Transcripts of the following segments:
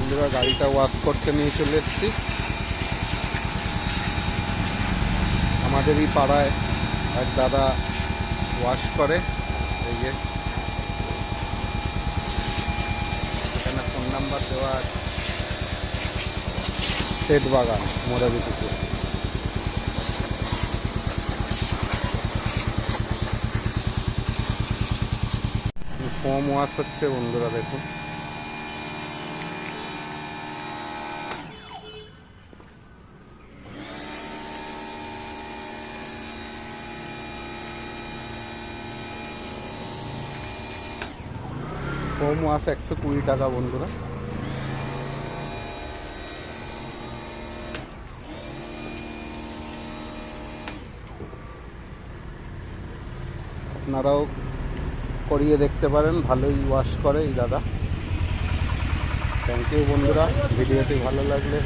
বন্ধুরা গাড়িটা ওয়াশ করতে নিয়ে চলে এসেছি। আমাদেরই পাড়ায় এক দাদা ওয়াশ করে। এই যে এখানে ফোন নাম্বার দেওয়া আছে, সেট বাগান মোরাবিটিতে। ফোম ওয়াশ হচ্ছে বন্ধুরা, দেখুন। ফোম ওয়াশ 120 টাকা বন্ধুরা। আপনারাও করিয়ে দেখতে পারেন, ভালোই ওয়াশ করে এই দাদা। থ্যাংক ইউ বন্ধুরা। ভিডিওটি ভালো লাগলে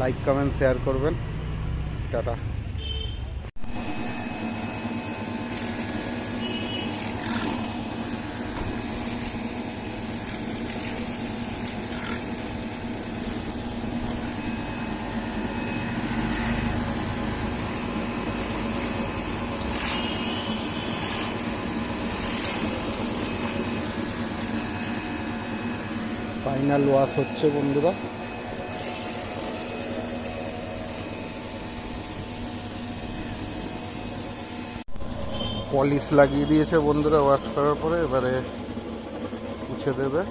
লাইক কমেন্ট শেয়ার করবেন। টাটা। ফাইনাল ওয়াশ হচ্ছে বন্ধুরা। পলিশ লাগিয়ে দিয়েছে বন্ধুরা ওয়াশ করার পরে, এবারে মুছে দেবে।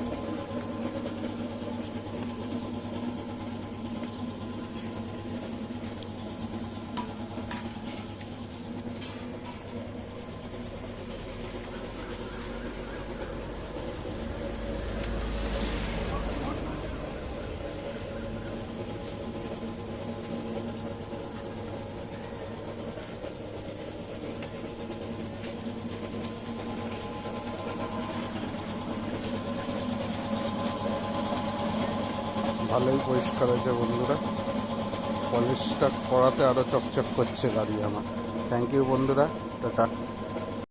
ভালোই পরিষ্কার হয়েছে বন্ধুরা। পলিশটা করাতে আরও চকচক করছে গাড়ি আমার। থ্যাংক ইউ বন্ধুরা, টাটা।